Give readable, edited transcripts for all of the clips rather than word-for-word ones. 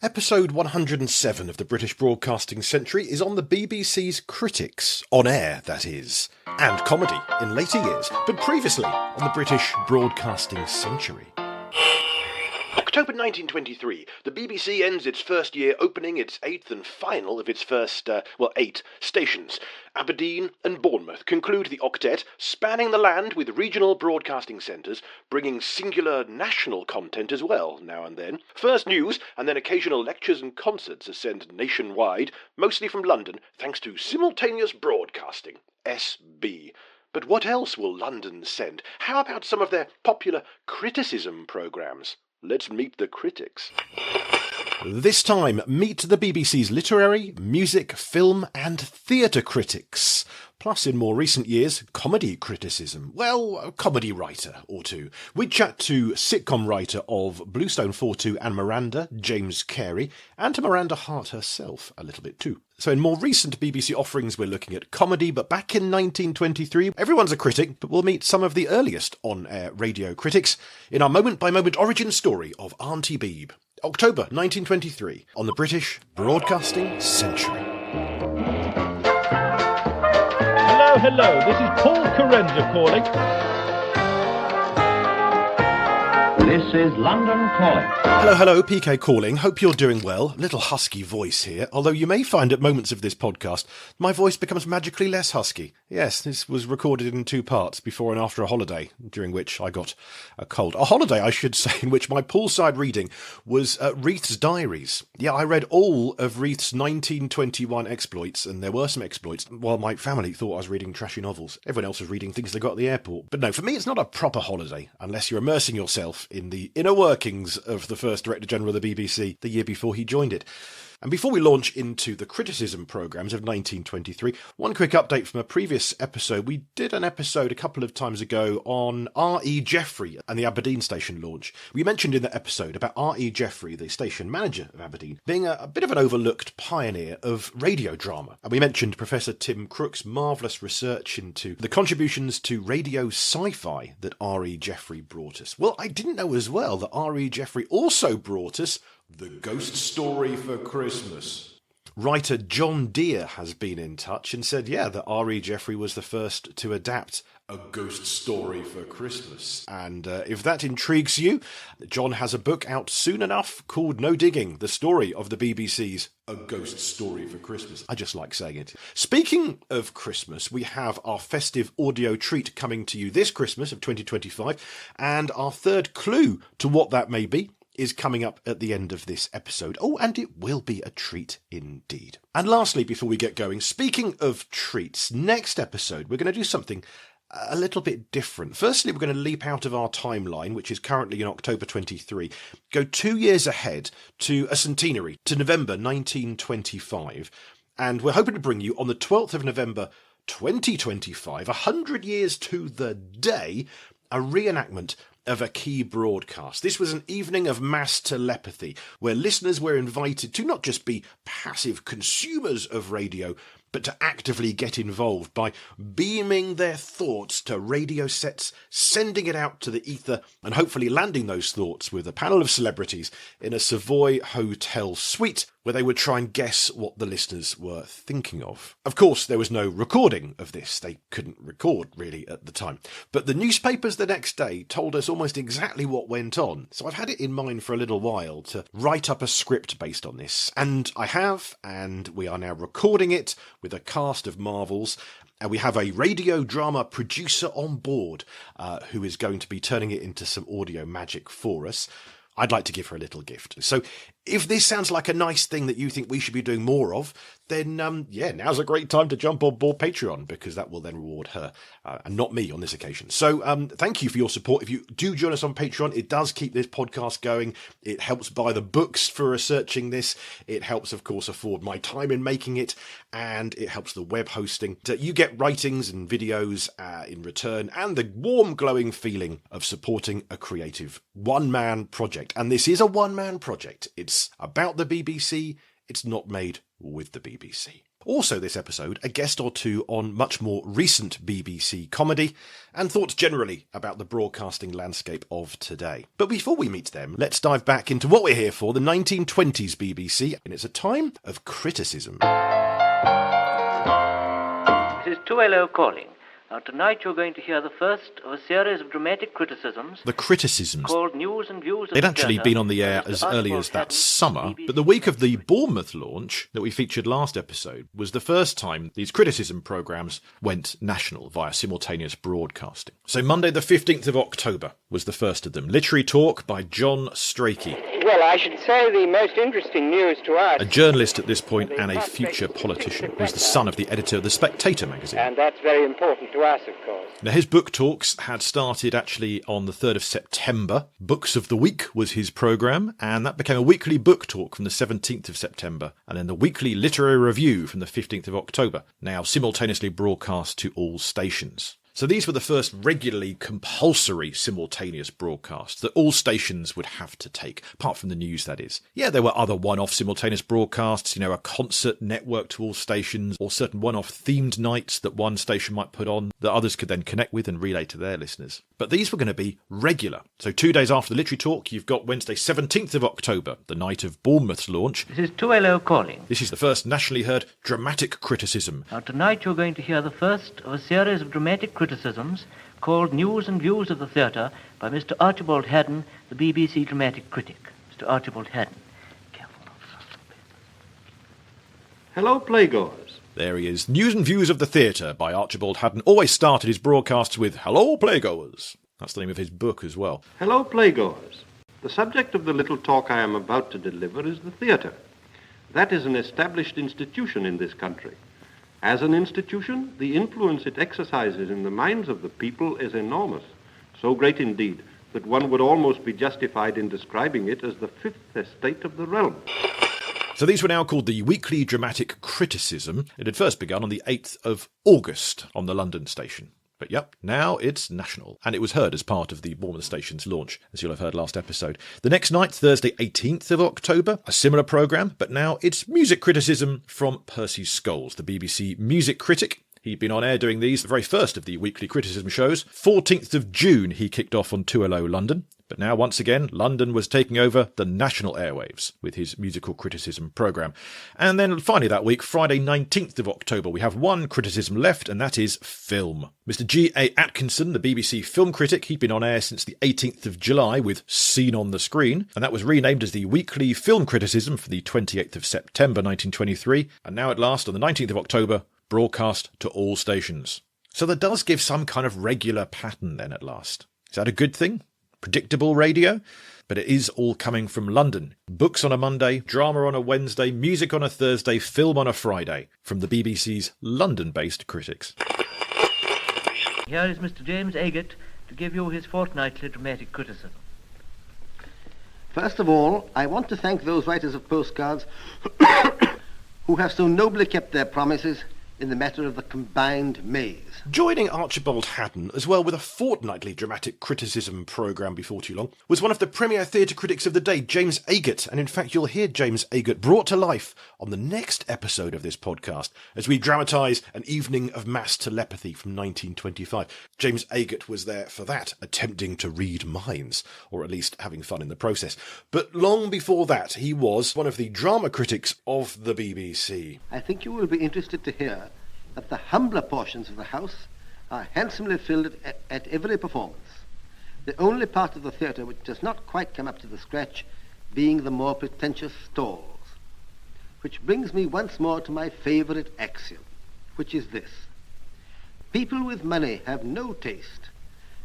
Episode 107 of the British Broadcasting Century is on the BBC's critics, on air that is, and comedy in later years, but previously on the British Broadcasting Century. October 1923, the BBC ends its first year opening its eighth and final of its first, 8 stations. Aberdeen and Bournemouth conclude the octet, spanning the land with regional broadcasting centres, bringing singular national content as well, now and then. First news, and then occasional lectures and concerts are sent nationwide, mostly from London, thanks to simultaneous broadcasting, SB. But what else will London send? How about some of their popular criticism programmes? Let's meet the critics. This time, meet the BBC's literary, music, film and theatre critics. Plus, in more recent years, comedy criticism. Well, a comedy writer or two. We chat to sitcom writer of Bluestone 4-2 and Miranda, James Cary, and to Miranda Hart herself a little bit too. So in more recent BBC offerings, we're looking at comedy, but back in 1923, everyone's a critic, but we'll meet some of the earliest on-air radio critics in our moment-by-moment origin story of Auntie Beeb. October 1923, on the British Broadcasting Century. Hello, this is Paul Carenza calling. This is London calling. Hello, PK calling. Hope you're doing well. Little husky voice here, although you may find at moments of this podcast, my voice becomes magically less husky. Yes, this was recorded in 2 parts, before and after a holiday, during which I got a cold. A holiday, I should say, in which my poolside reading was Reith's diaries. Yeah, I read all of Reith's 1921 exploits, and there were some exploits, while my family thought I was reading trashy novels. Everyone else was reading things they got at the airport. But no, for me it's not a proper holiday, unless you're immersing yourself in the inner workings of the first Director General of the BBC the year before he joined it. And before we launch into the criticism programmes of 1923, one quick update from a previous episode. We did an episode a couple of times ago on R.E. Jeffrey and the Aberdeen station launch. We mentioned in that episode about R.E. Jeffrey, the station manager of Aberdeen, being a bit of an overlooked pioneer of radio drama. And we mentioned Professor Tim Crook's marvellous research into the contributions to radio sci-fi that R.E. Jeffrey brought us. Well, I didn't know as well that R.E. Jeffrey also brought us The Ghost Story for Christmas. Writer John Deere has been in touch and said, that R.E. Jeffrey was the first to adapt A Ghost Story for Christmas. And if that intrigues you, John has a book out soon enough called No Digging, the story of the BBC's A Ghost Story for Christmas. I just like saying it. Speaking of Christmas, we have our festive audio treat coming to you this Christmas of 2025, and our third clue to what that may be is coming up at the end of this episode. Oh, and it will be a treat indeed. And lastly, before we get going, speaking of treats, next episode we're going to do something a little bit different. Firstly, we're going to leap out of our timeline, which is currently in October 23, go 2 years ahead to a centenary, to November 1925, and we're hoping to bring you on the 12th of November 2025, 100 years to the day, a reenactment of a key broadcast. This was an evening of mass telepathy, where listeners were invited to not just be passive consumers of radio, but to actively get involved by beaming their thoughts to radio sets, sending it out to the ether, and hopefully landing those thoughts with a panel of celebrities in a Savoy hotel suite, where they would try and guess what the listeners were thinking of. Of course, there was no recording of this. They couldn't record, really, at the time. But the newspapers the next day told us almost exactly what went on. So I've had it in mind for a little while to write up a script based on this. And I have, and we are now recording it with a cast of marvels. And we have a radio drama producer on board who is going to be turning it into some audio magic for us. I'd like to give her a little gift. So if this sounds like a nice thing that you think we should be doing more of, then now's a great time to jump on board Patreon, because that will then reward her and not me on this occasion. So thank you for your support. If you do join us on Patreon, it does keep this podcast going. It helps buy the books for researching this. It helps, of course, afford my time in making it, and it helps the web hosting. So you get writings and videos in return, and the warm, glowing feeling of supporting a creative one-man project. And this is a one-man project. It's about the BBC. It's not made with the BBC. Also this episode, a guest or two on much more recent BBC comedy, and thoughts generally about the broadcasting landscape of today. But before we meet them, let's dive back into what we're here for, the 1920s BBC, and it's a time of criticism. This is 2LO calling. Now, tonight you're going to hear the first of a series of dramatic criticisms. The criticisms. Called News and Views of They'd the actually Theatre been on the air by as Mr. early Archibald as that Haddon, summer, BBC. but the week of the Bournemouth launch that we featured last episode was the first time these criticism programmes went national via simultaneous broadcasting. So Monday the 15th of October was the first of them. Literary Talk by John Strachey. Well, I should say the most interesting news to us. A journalist at this point and a future politician, who's the son of the editor of The Spectator magazine. And that's very important to us, of course. Now, his book talks had started actually on the 3rd of September. Books of the Week was his programme, and that became a weekly book talk from the 17th of September, and then the weekly literary review from the 15th of October, now simultaneously broadcast to all stations. So these were the first regularly compulsory simultaneous broadcasts that all stations would have to take, apart from the news, that is. Yeah, there were other one-off simultaneous broadcasts, a concert network to all stations, or certain one-off themed nights that one station might put on that others could then connect with and relay to their listeners. But these were going to be regular. So 2 days after the Literary Talk, you've got Wednesday 17th of October, the night of Bournemouth's launch. This is 2LO calling. This is the first nationally heard dramatic criticism. Now, tonight you're going to hear the first of a series of dramatic criticisms called News and Views of the Theatre by Mr. Archibald Haddon, the BBC dramatic critic. Mr. Archibald Haddon. Careful. Hello, playgoers. There he is. News and Views of the Theatre by Archibald Haddon always started his broadcasts with "Hello, playgoers." That's the name of his book as well. Hello, playgoers. The subject of the little talk I am about to deliver is the theatre. That is an established institution in this country. As an institution, the influence it exercises in the minds of the people is enormous, so great indeed that one would almost be justified in describing it as the fifth estate of the realm. So these were now called the Weekly Dramatic Criticism. It had first begun on the 8th of August on the London station. But yep, now it's national. And it was heard as part of the Bournemouth station's launch, as you'll have heard last episode. The next night, Thursday 18th of October, a similar programme, but now it's music criticism from Percy Scholes, the BBC music critic. He'd been on air doing these, the very first of the weekly criticism shows. 14th of June he kicked off on 2LO London. But now, once again, London was taking over the national airwaves with his musical criticism programme. And then finally that week, Friday 19th of October, we have one criticism left, and that is film. Mr. G.A. Atkinson, the BBC film critic, he'd been on air since the 18th of July with Scene on the Screen, and that was renamed as the Weekly Film Criticism for the 28th of September 1923, and now at last, on the 19th of October, broadcast to all stations. So that does give some kind of regular pattern then at last. Is that a good thing? Predictable radio? But it is all coming from London. Books on a Monday, drama on a Wednesday, music on a Thursday, film on a Friday, from the BBC's London-based critics. Here is Mr. James Agate to give you his fortnightly dramatic criticism. First of all, I want to thank those writers of postcards who have so nobly kept their promises in the matter of the combined maze. Joining Archibald Haddon, as well with a fortnightly dramatic criticism programme before too long, was one of the premier theatre critics of the day, James Agate, and in fact you'll hear James Agate brought to life on the next episode of this podcast as we dramatise An Evening of Mass Telepathy from 1925. James Agate was there for that, attempting to read minds, or at least having fun in the process. But long before that, he was one of the drama critics of the BBC. I think you will be interested to hear that the humbler portions of the house are handsomely filled at every performance. The only part of the theatre which does not quite come up to the scratch being the more pretentious stalls. Which brings me once more to my favourite axiom, which is this: people with money have no taste,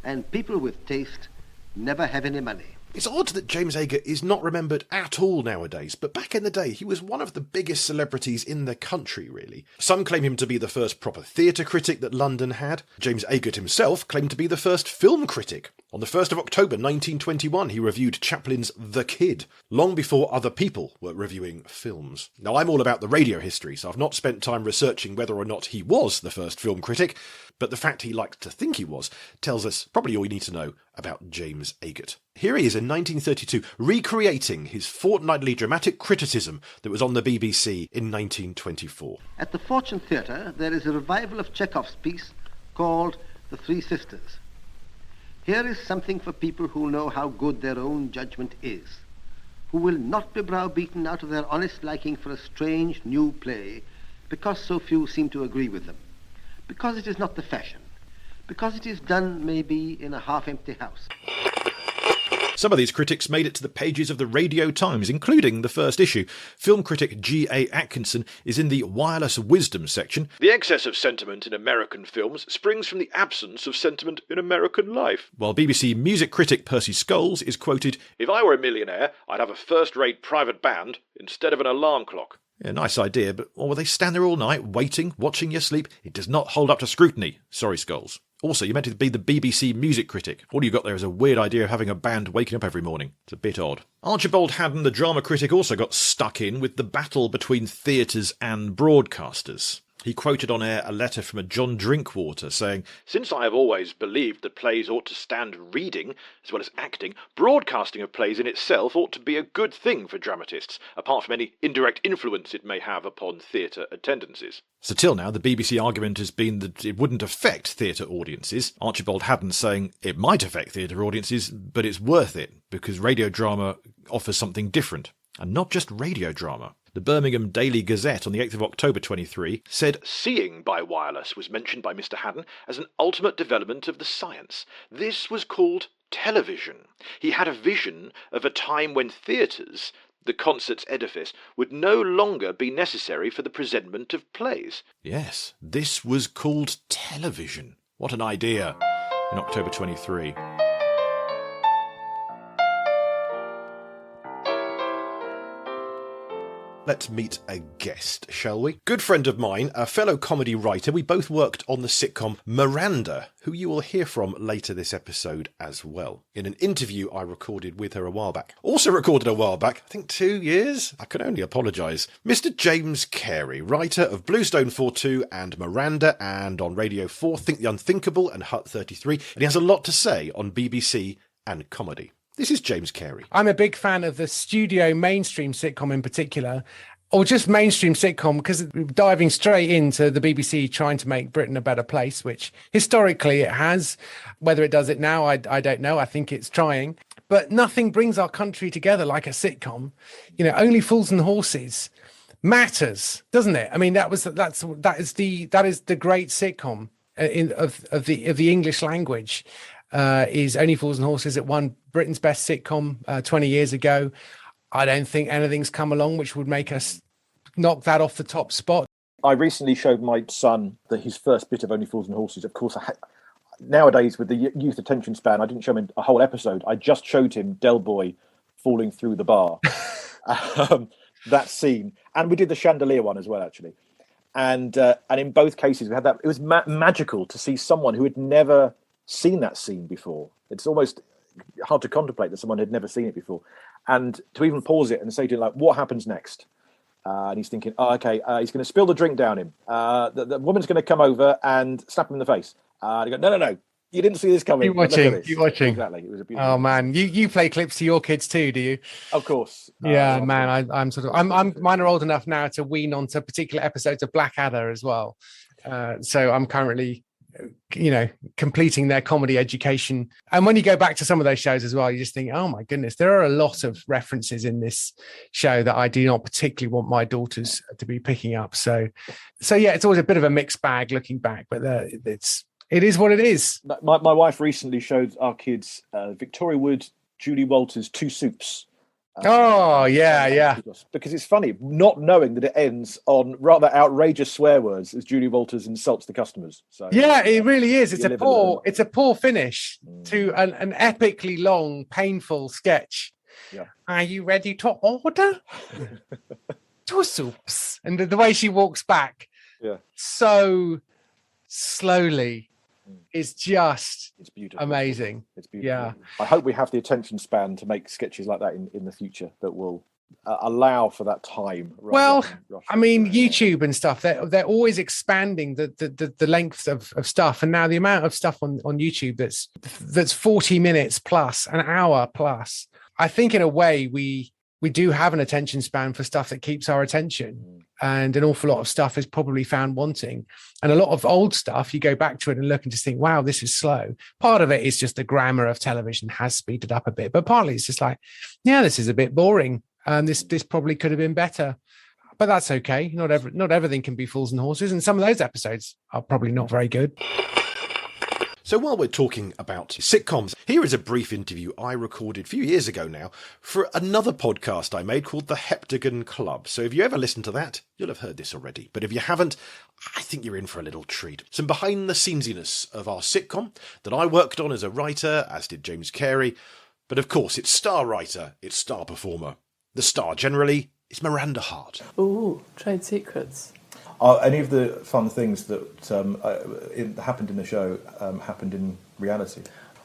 and people with taste never have any money. It's odd that James Agate is not remembered at all nowadays, but back in the day he was one of the biggest celebrities in the country, really. Some claim him to be the first proper theatre critic that London had. James Agate himself claimed to be the first film critic. On the 1st of October 1921 he reviewed Chaplin's The Kid, long before other people were reviewing films. Now I'm all about the radio history, so I've not spent time researching whether or not he was the first film critic, but the fact he liked to think he was tells us probably all you need to know about James Agate. Here he is in 1932, recreating his fortnightly dramatic criticism that was on the BBC in 1924. At the Fortune Theatre, there is a revival of Chekhov's piece called The Three Sisters. Here is something for people who know how good their own judgment is, who will not be browbeaten out of their honest liking for a strange new play because so few seem to agree with them, because it is not the fashion, because it is done maybe in a half-empty house. Some of these critics made it to the pages of the Radio Times, including the first issue. Film critic G.A. Atkinson is in the Wireless Wisdom section. The excess of sentiment in American films springs from the absence of sentiment in American life. While BBC music critic Percy Scholes is quoted, "If I were a millionaire, I'd have a first-rate private band instead of an alarm clock." Yeah, nice idea, but will they stand there all night, waiting, watching you sleep? It does not hold up to scrutiny. Sorry, Scholes. Also, you meant to be the BBC music critic. All you got there is a weird idea of having a band waking up every morning. It's a bit odd. Archibald Haddon, the drama critic, also got stuck in with the battle between theatres and broadcasters. He quoted on air a letter from a John Drinkwater saying, "Since I have always believed that plays ought to stand reading as well as acting, broadcasting of plays in itself ought to be a good thing for dramatists, apart from any indirect influence it may have upon theatre attendances." So till now, the BBC argument has been that it wouldn't affect theatre audiences. Archibald Haddon saying it might affect theatre audiences, but it's worth it, because radio drama offers something different. And not just radio drama. The Birmingham Daily Gazette on the 8th of October 23 said, "Seeing by wireless was mentioned by Mr. Haddon as an ultimate development of the science. This was called television. He had a vision of a time when theatres, the concert's edifice, would no longer be necessary for the presentment of plays." Yes, this was called television. What an idea. In October 23. Let's meet a guest, shall we? Good friend of mine, a fellow comedy writer. We both worked on the sitcom Miranda, who you will hear from later this episode as well, in an interview I recorded with her a while back. Also recorded a while back, I think 2 years? I can only apologise. Mr. James Cary, writer of Bluestone 4-2 and Miranda, and on Radio 4, Think the Unthinkable and Hut 33, and he has a lot to say on BBC and comedy. This is James Cary. I'm a big fan of the studio mainstream sitcom in particular, or just mainstream sitcom, because diving straight into the BBC trying to make Britain a better place, which historically it has. Whether it does it now, I don't know. I think it's trying. But nothing brings our country together like a sitcom. You know, Only Fools and Horses matters, doesn't it? I mean, that is the great sitcom of the English language. Is Only Fools and Horses. It won Britain's best sitcom 20 years ago. I don't think anything's come along which would make us knock that off the top spot. I recently showed my son his first bit of Only Fools and Horses. Of course, nowadays with the youth attention span, I didn't show him a whole episode. I just showed him Del Boy falling through the bar. That scene. And we did the chandelier one as well, actually. And in both cases, we had that. It was magical to see someone who had never seen that scene before. It's almost hard to contemplate that someone had never seen it before, and to even pause it and say to him, like, what happens next? And he's thinking, he's going to spill the drink down him. The woman's going to come over and slap him in the face. And you go, no, you didn't see this coming. You're watching. Exactly. It was a beautiful. Oh man, you play clips to your kids too, do you? Of course. Yeah, man. I'm mine are old enough now to wean onto particular episodes of Blackadder as well. So I'm currently, completing their comedy education. And when you go back to some of those shows as well, you just think, oh my goodness, there are a lot of references in this show that I do not particularly want my daughters to be picking up. So yeah, it's always a bit of a mixed bag looking back, but it is what it is. My wife recently showed our kids Victoria Wood, Julie Walters' Two Soups. Yeah. Because it's funny, not knowing that it ends on rather outrageous swear words as Julie Walters insults the customers. So yeah, it really is. It's a poor finish to an epically long, painful sketch. Yeah. Are you ready to order? Two soups. And the way she walks back, so slowly, is just beautiful. Amazing. It's beautiful. Yeah. I hope we have the attention span to make sketches like that in the future that will allow for that time. Well, I mean, YouTube and stuff, they're always expanding the length of stuff. And now the amount of stuff on YouTube that's 40 minutes plus, an hour plus. I think in a way we do have an attention span for stuff that keeps our attention. And an awful lot of stuff is probably found wanting. And a lot of old stuff, you go back to it and look and just think, wow, this is slow. Part of it is just the grammar of television has speeded up a bit, but partly it's just like, yeah, this is a bit boring. This probably could have been better, but that's okay. Not everything can be fools and horses. And some of those episodes are probably not very good. So while we're talking about sitcoms, here is a brief interview I recorded a few years ago now for another podcast I made called The Heptagon Club. So if you ever listen to that, you'll have heard this already. But if you haven't, I think you're in for a little treat. Some behind the scenesiness of our sitcom that I worked on as a writer, as did James Cary. But of course, it's star writer, it's star performer. The star generally is Miranda Hart. Ooh, trade secrets. Are any of the fun things that happened in the show happened in reality?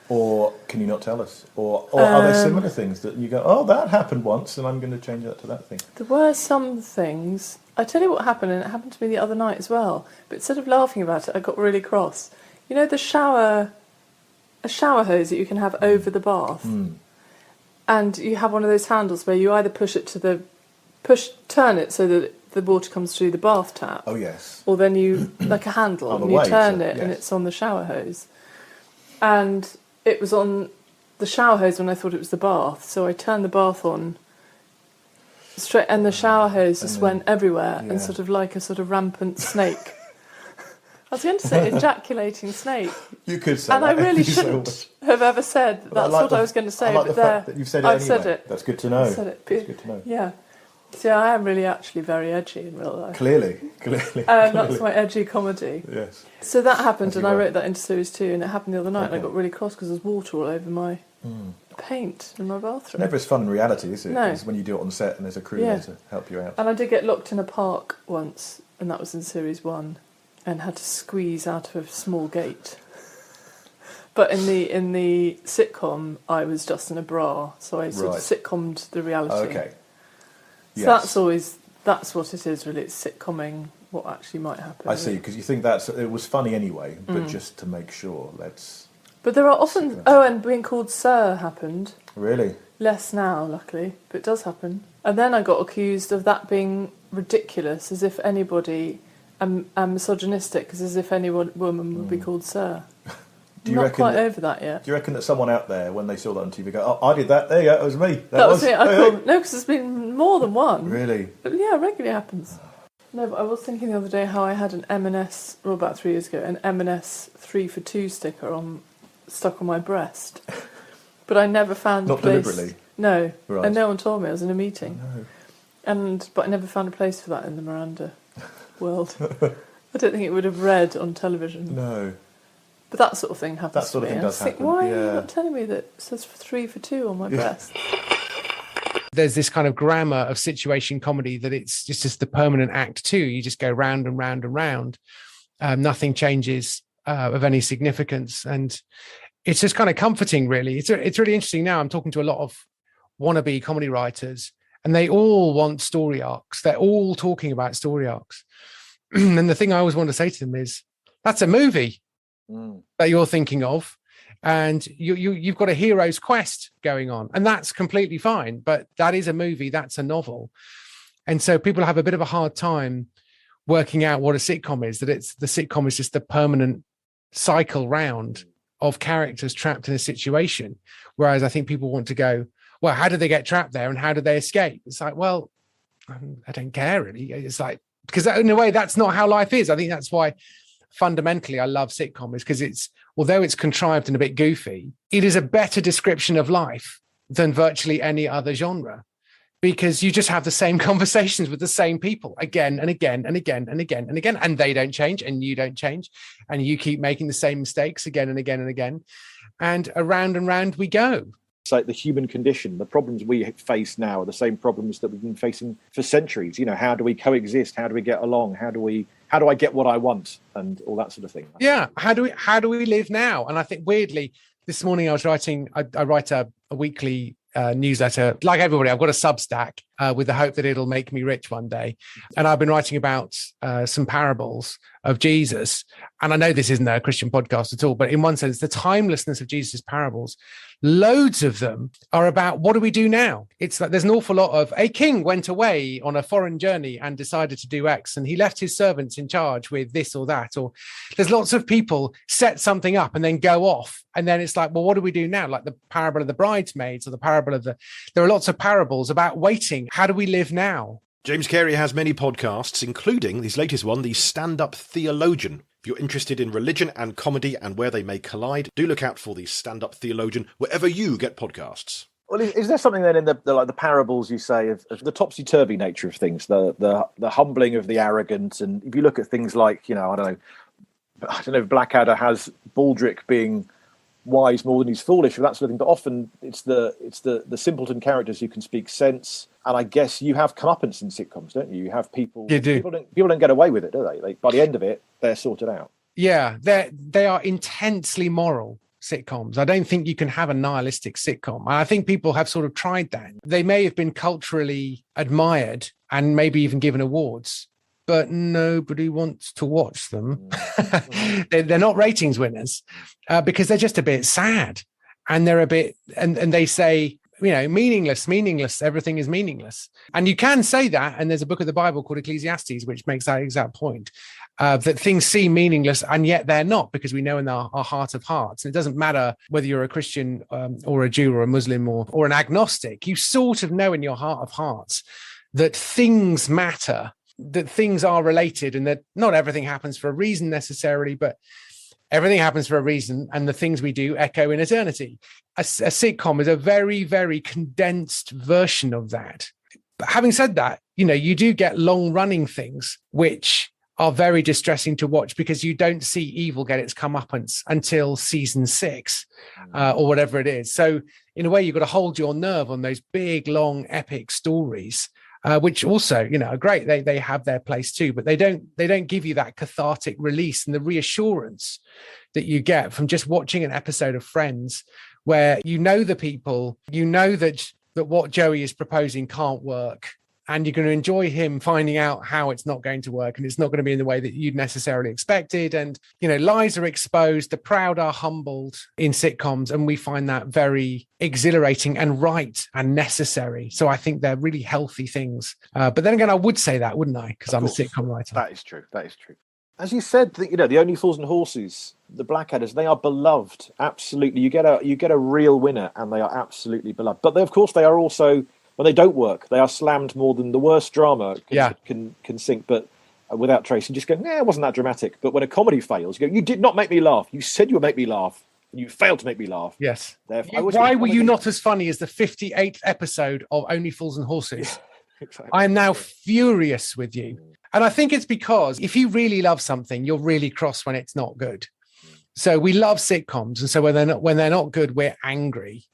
Or can you not tell us? Or are there similar things that you go, oh, that happened once and I'm going to change that to that thing? There were some things. I tell you what happened, and it happened to me the other night as well. But instead of laughing about it, I got really cross. You know a shower hose that you can have over the bath? And you have one of those handles where you either turn it so that the water comes through the bath tap. Oh, yes. Or then you, like a handle, and you turn it and it's on the shower hose. And it was on the shower hose when I thought it was the bath. So I turned the bath on straight, and the shower hose just went everywhere and sort of like a sort of rampant snake. I was going to say ejaculating snake. You could say and that. I really shouldn't have ever said that's what I was going to say. I like but the fact that you've said it I've anyway. said it. That's good to know. I've said it. That's good to know. Yeah. See, I am really actually very edgy in real life. Clearly. That's my edgy comedy. Yes. So that happened, and I wrote that into series 2, and it happened the other night, and I got really cross because there's water all over my paint in my bathroom. It's never as fun in reality, is it? No. It's when you do it on set and there's a crew there to help you out. And I did get locked in a park once, and that was in series 1, and had to squeeze out of a small gate. But in the sitcom, I was just in a bra, so I sort of sitcommed the reality. Okay. So that's what it is, really. It's sitcomming what actually might happen. I see, because you think it was funny anyway, but just to make sure, But there are often... Oh, and being called Sir happened. Really? Less now, luckily, but it does happen. And then I got accused of that being ridiculous, as if anybody... and misogynistic, as if any woman would be called Sir. Do you Not reckon quite over that yet. Do you reckon that someone out there, when they saw that on TV, go, oh, I did that, there you go, it was me. That was it. No, because there's been more than one. Really? But yeah, it regularly happens. No, but I was thinking the other day how I had an M&S, well, about 3 years ago, an M&S 3 for 2 sticker stuck on my breast. But I never found a place... Not deliberately? No. Right. And no one told me. I was in a meeting. Oh, no. But I never found a place for that in the Miranda world. I don't think it would have read on television. No. But that sort of thing happens That sort to of me. thing does happen. Why are you not telling me that it says 3 for 2 on my breast? There's this kind of grammar of situation comedy that it's just the permanent act too. You just go round and round and round. Nothing changes of any significance. And it's just kind of comforting, really. It's really interesting now. I'm talking to a lot of wannabe comedy writers, and they all want story arcs. They're all talking about story arcs. And the thing I always want to say to them is, that's a movie that you're thinking of, and you've got a hero's quest going on, and that's completely fine. But that is a movie, that's a novel. And so people have a bit of a hard time working out what a sitcom is, that the sitcom is just the permanent cycle round of characters trapped in a situation. Whereas I think people want to go, well, how did they get trapped there and how did they escape? It's like, well, I don't care really. It's like, because in a way, that's not how life is. I think that's why fundamentally I love sitcom, is because although it's contrived and a bit goofy, it is a better description of life than virtually any other genre, because you just have the same conversations with the same people again and again and again and again and again, and they don't change and you don't change, and you keep making the same mistakes again and again and again, and around and round we go. It's like the human condition. The problems we face now are the same problems that we've been facing for centuries. You know, how do we coexist? How do we get along? How do I get what I want? And all that sort of thing. Yeah. How do we live now? And I think weirdly, this morning I was writing, I write a weekly newsletter. Like everybody, I've got a Substack with the hope that it'll make me rich one day. And I've been writing about some parables of Jesus. And I know this isn't a Christian podcast at all, but in one sense, the timelessness of Jesus' parables, loads of them are about what do we do now? It's like there's an awful lot of a king went away on a foreign journey and decided to do X, and he left his servants in charge with this or that. Or there's lots of people set something up and then go off. And then it's like, well, what do we do now? Like the parable of the bridesmaids or the parable of there are lots of parables about waiting. How do we live now? James Cary has many podcasts, including his latest one, The Stand-Up Theologian. If you're interested in religion and comedy and where they may collide, do look out for The Stand-Up Theologian wherever you get podcasts. Well, is there something then in the parables you say of the topsy-turvy nature of things, the humbling of the arrogant? And if you look at things like, I don't know if Blackadder has Baldric being wise more than he's foolish or that sort of thing, but often it's the simpleton characters who can speak sense. And I guess you have comeuppance in sitcoms, don't you? You have people. You do. People don't get away with it, do they? By the end of it, they're sorted out. Yeah, they are intensely moral sitcoms. I don't think you can have a nihilistic sitcom. I think people have sort of tried that. They may have been culturally admired and maybe even given awards, but nobody wants to watch them. They're not ratings winners because they're just a bit sad, and they're a bit, and they say, meaningless, everything is meaningless. And you can say that, and there's a book of the Bible called Ecclesiastes, which makes that exact point, that things seem meaningless, and yet they're not, because we know in our heart of hearts, and it doesn't matter whether you're a Christian or a Jew or a Muslim or an agnostic, you sort of know in your heart of hearts that things matter, that things are related, and that not everything happens for a reason necessarily, but everything happens for a reason, and the things we do echo in eternity. A sitcom is a very, very condensed version of that. But having said that, you do get long-running things which are very distressing to watch because you don't see evil get its comeuppance until season 6 or whatever it is. So in a way, you've got to hold your nerve on those big, long, epic stories, which also, are great. They have their place too, but they don't give you that cathartic release and the reassurance that you get from just watching an episode of Friends, where the people, that what Joey is proposing can't work, and you're going to enjoy him finding out how it's not going to work, and it's not going to be in the way that you'd necessarily expected. And, lies are exposed, the proud are humbled in sitcoms, and we find that very exhilarating and right and necessary. So I think they're really healthy things. But then again, I would say that, wouldn't I? Because I'm a sitcom writer. That is true. As you said, the Only Fools and Horses, the Blackadders, they are beloved. Absolutely. You get a real winner, and they are absolutely beloved. But of course, they are also, when they don't work, they are slammed more than the worst drama can sink, but without trace. And just go, it wasn't that dramatic. But when a comedy fails, you go, you did not make me laugh. You said you would make me laugh, and you failed to make me laugh. Yes. Why were you not as funny as the 58th episode of Only Fools and Horses? Exactly. I am now furious with you. And I think it's because if you really love something, you're really cross when it's not good. So we love sitcoms. And so when they're not good, we're angry.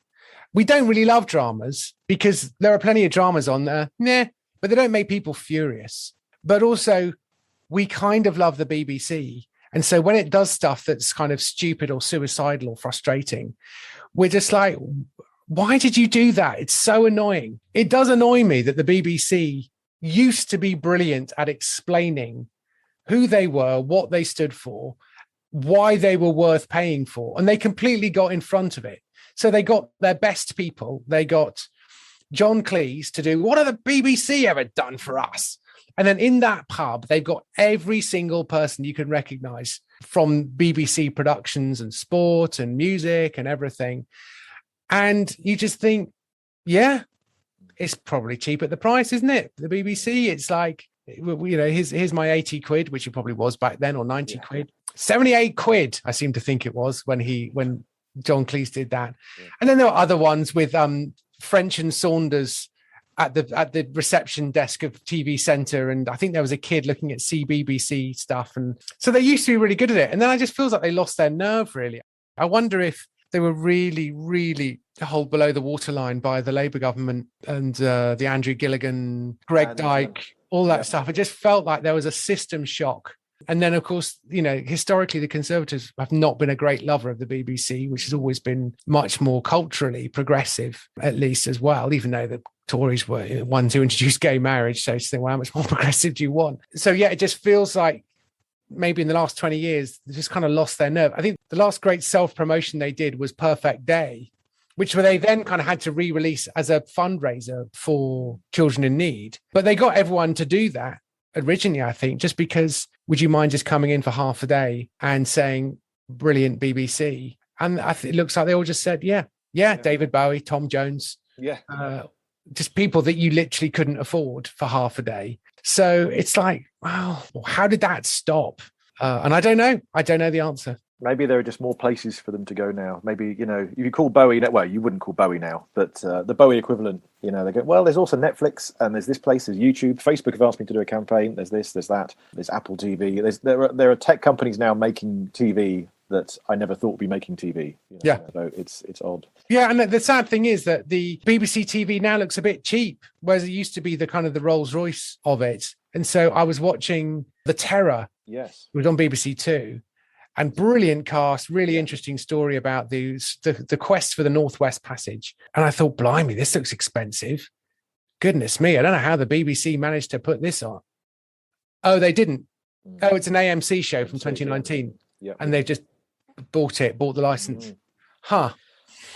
We don't really love dramas because there are plenty of dramas on there, but they don't make people furious. But also, we kind of love the BBC. And so when it does stuff that's kind of stupid or suicidal or frustrating, we're just like, why did you do that? It's so annoying. It does annoy me that the BBC used to be brilliant at explaining who they were, what they stood for, why they were worth paying for, and they completely got in front of it. So they got their best people. They got John Cleese to do, what have the BBC ever done for us? And then in that pub, they've got every single person you can recognize from BBC productions and sport and music and everything. And you just think, it's probably cheap at the price, isn't it? The BBC, it's like, here's my 80 quid, which it probably was back then, or 90 quid. 78 quid, I seem to think it was when John Cleese did that. And then there were other ones with French and Saunders at the reception desk of TV Centre, and I think there was a kid looking at CBBC stuff, and so they used to be really good at it. And then I just feels like they lost their nerve, really. I wonder if they were really, really held below the waterline by the Labour government and the Andrew Gilligan, Greg Dyke, all that stuff. It just felt like there was a system shock And then, of course, historically, the Conservatives have not been a great lover of the BBC, which has always been much more culturally progressive, at least as well, even though the Tories were the ones who introduced gay marriage. So to think, well, how much more progressive do you want? So, yeah, it just feels like maybe in the last 20 years, they just kind of lost their nerve. I think the last great self-promotion they did was Perfect Day, which they then kind of had to re-release as a fundraiser for children in need. But they got everyone to do that originally, I think, just because, would you mind just coming in for half a day and saying, brilliant BBC? And it looks like they all just said, yeah, David Bowie, Tom Jones. Yeah. Just people that you literally couldn't afford for half a day. So it's like, wow, how did that stop? And I don't know. I don't know the answer. Maybe there are just more places for them to go now. Maybe, if you call Bowie, well, you wouldn't call Bowie now, but the Bowie equivalent, they go, well, there's also Netflix and there's this place, there's YouTube. Facebook have asked me to do a campaign. There's this, there's that. There's Apple TV. There are tech companies now making TV that I never thought would be making TV. Yeah. So it's odd. Yeah, and the sad thing is that the BBC TV now looks a bit cheap, whereas it used to be the kind of the Rolls Royce of it. And so I was watching The Terror. Yes. It was on BBC Two. And brilliant cast, really interesting story about the quest for the Northwest Passage. And I thought, blimey, this looks expensive. Goodness me, I don't know how the BBC managed to put this on. Oh, they didn't. Oh, it's an AMC show from 2019. Yeah. And they've just bought the license. Huh.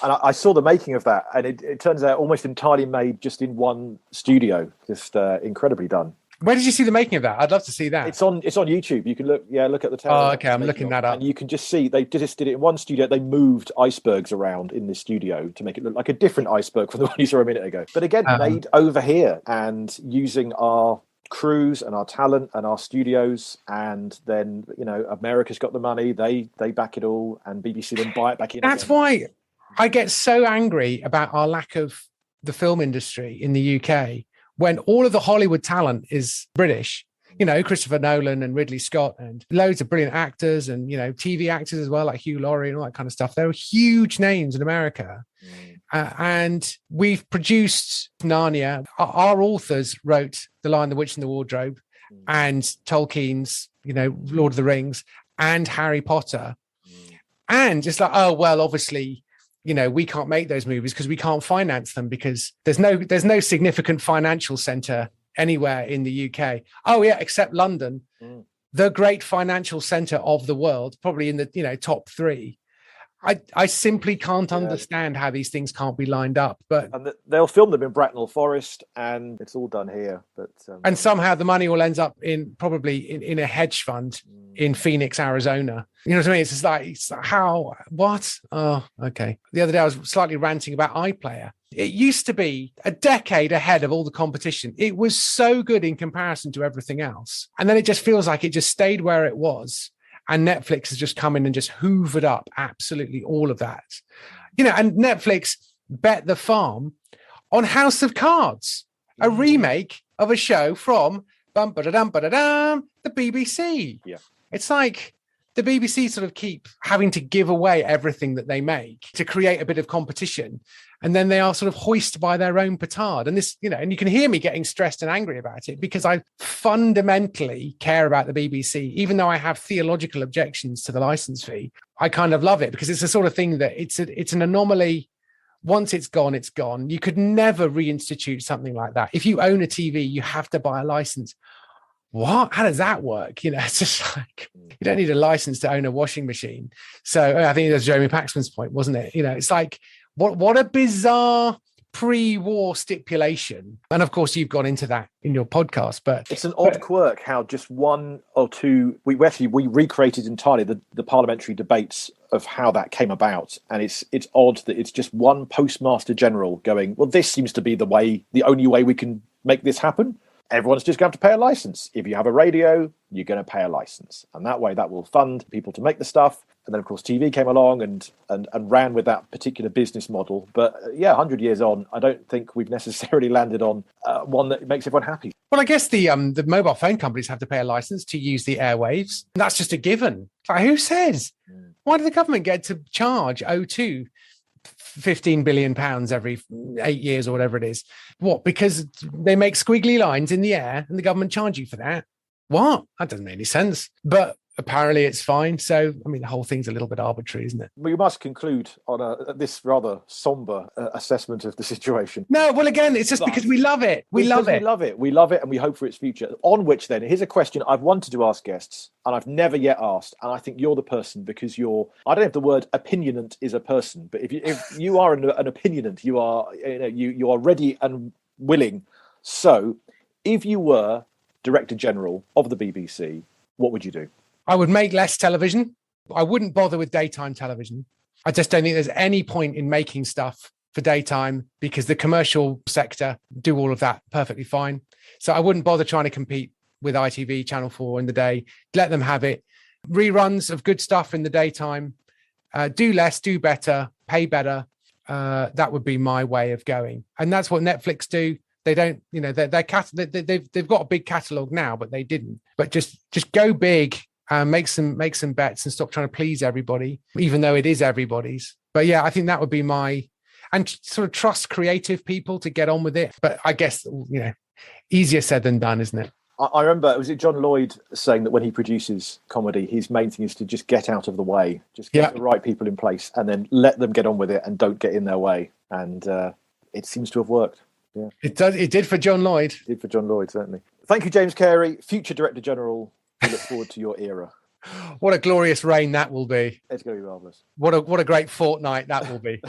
And I saw the making of that, and it turns out almost entirely made just in one studio, just incredibly done. Where did you see the making of that? I'd love to see that. It's on YouTube. You can look at the Terror. Oh, okay, I'm looking that up. And you can just see they just did it in one studio. They moved icebergs around in this studio to make it look like a different iceberg from the one you saw a minute ago. But again, made over here and using our crews and our talent and our studios, and then America's got the money. They back it all, and BBC then buy it back in. That's why I get so angry about our lack of the film industry in the UK. When all of the Hollywood talent is British, Christopher Nolan and Ridley Scott and loads of brilliant actors and, TV actors as well, like Hugh Laurie and all that kind of stuff. They're huge names in America. And we've produced Narnia. Our authors wrote The Lion, the Witch and the Wardrobe and Tolkien's, Lord of the Rings and Harry Potter. And it's like, oh, well, obviously, we can't make those movies because we can't finance them because there's no significant financial center anywhere in the UK. Oh yeah, except London, the great financial center of the world, probably in the top 3. I simply can't understand how these things can't be lined up. But they'll film them in Bracknell Forest, and it's all done here. But and somehow the money all ends up probably in a hedge fund in Phoenix, Arizona. You know what I mean? It's like how, what? Oh, okay. The other day I was slightly ranting about iPlayer. It used to be a decade ahead of all the competition. It was so good in comparison to everything else. And then it just feels like it just stayed where it was. And Netflix has just come in and just hoovered up absolutely all of that. And Netflix bet the farm on House of Cards, a remake of a show from the BBC. Yeah. It's like the BBC sort of keep having to give away everything that they make to create a bit of competition. And then they are sort of hoisted by their own petard. And this, and you can hear me getting stressed and angry about it because I fundamentally care about the BBC, even though I have theological objections to the license fee. I kind of love it because it's the sort of thing that it's an anomaly. Once it's gone, it's gone. You could never reinstitute something like that. If you own a TV, you have to buy a license. What? How does that work? It's just like, you don't need a license to own a washing machine. So I think that's Jeremy Paxman's point, wasn't it? It's like, what a bizarre pre-war stipulation. And of course, you've gone into that in your podcast, but it's an odd quirk how just one or two, we recreated entirely the parliamentary debates of how that came about. And it's odd that it's just one postmaster general going, well, this seems to be the only way we can make this happen. Everyone's just going to have to pay a license. If you have a radio, you're going to pay a license. And that way that will fund people to make the stuff. And then, of course, TV came along and ran with that particular business model. But 100 years on, I don't think we've necessarily landed on one that makes everyone happy. Well, I guess the mobile phone companies have to pay a license to use the airwaves. And that's just a given. Like, who says? Why did the government get to charge O2 £15 billion every 8 years or whatever it is? What? Because they make squiggly lines in the air and the government charge you for that? what? That doesn't make any sense. But apparently it's fine. So, I mean, the whole thing's a little bit arbitrary, isn't it? We must conclude on this rather somber assessment of the situation. No, well, again, it's just because we love it. We love it, and we hope for its future. On which then, here's a question I've wanted to ask guests, and I've never yet asked, and I think you're the person because I don't know if the word opinionant is a person, but if you are an opinionant, you are ready and willing. So, if you were Director General of the BBC, what would you do? I would make less television. I wouldn't bother with daytime television. I just don't think there's any point in making stuff for daytime because the commercial sector do all of that perfectly fine. So I wouldn't bother trying to compete with ITV, Channel 4 in the day. Let them have it. Reruns of good stuff in the daytime. Do less, do better, pay better. That would be my way of going. And that's what Netflix do. They don't, they've got a big catalogue now, but they didn't. But just go big. Make some bets and stop trying to please everybody, even though it is everybody's. But yeah, I think that would be and sort of trust creative people to get on with it. But I guess, easier said than done, isn't it? I remember, was it John Lloyd saying that when he produces comedy, his main thing is to just get out of the way, just get the right people in place and then let them get on with it and don't get in their way. And it seems to have worked. Yeah, it does. It did for John Lloyd. It did for John Lloyd, certainly. Thank you, James Cary, future Director General. We look forward to your era. What a glorious reign that will be. It's going to be marvellous. What a great fortnight that will be.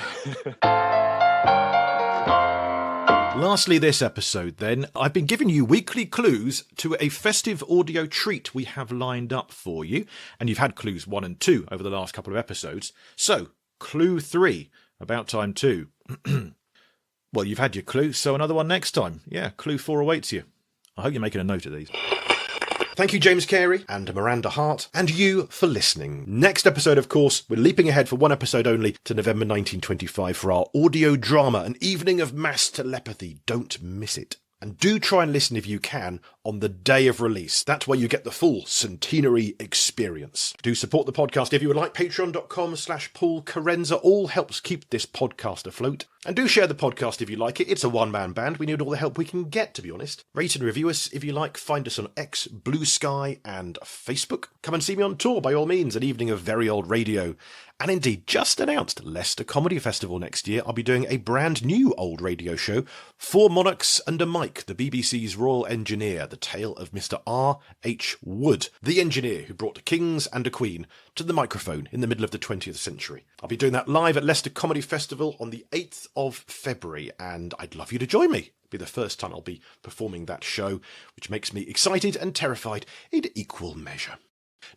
Lastly, this episode then, I've been giving you weekly clues to a festive audio treat we have lined up for you. And you've had clues 1 and 2 over the last couple of episodes. So, clue 3, about time 2. Well, you've had your clue, so another one next time. Yeah, clue 4 awaits you. I hope you're making a note of these. Thank you, James Cary and Miranda Hart, and you for listening. Next episode, of course, we're leaping ahead for 1 episode only to November 1925 for our audio drama, An Evening of Mass Telepathy. Don't miss it. And do try and listen if you can on the day of release. That's where you get the full centenary experience. Do support the podcast if you would like. Patreon.com/Paul Carenza. All helps keep this podcast afloat. And do share the podcast if you like it. It's a one-man band. We need all the help we can get, to be honest. Rate and review us if you like. Find us on X, Blue Sky and Facebook. Come and see me on tour, by all means, an evening of very old radio. And indeed, just announced Leicester Comedy Festival next year. I'll be doing a brand new old radio show, 4 Monarchs and a Mic, the BBC's Royal Engineer, the tale of Mr. R.H. Wood, the engineer who brought kings and a queen to the microphone in the middle of the 20th century. I'll be doing that live at Leicester Comedy Festival on the 8th of February, and I'd love you to join me. It'll be the first time I'll be performing that show, which makes me excited and terrified in equal measure.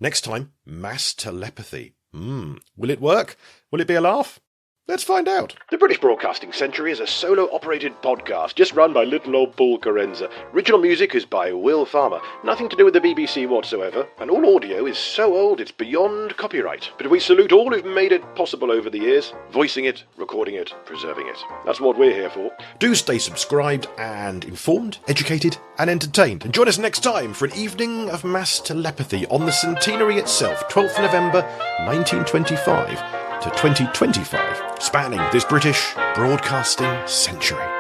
Next time, mass telepathy. Will it work? Will it be a laugh? Let's find out. The British Broadcasting Century is a solo-operated podcast just run by little old Paul Carenza. Original music is by Will Farmer. Nothing to do with the BBC whatsoever. And all audio is so old it's beyond copyright. But we salute all who've made it possible over the years. Voicing it, recording it, preserving it. That's what we're here for. Do stay subscribed and informed, educated and entertained. And join us next time for an evening of mass telepathy on the centenary itself, 12th November 1925 to 2025, spanning this British broadcasting century.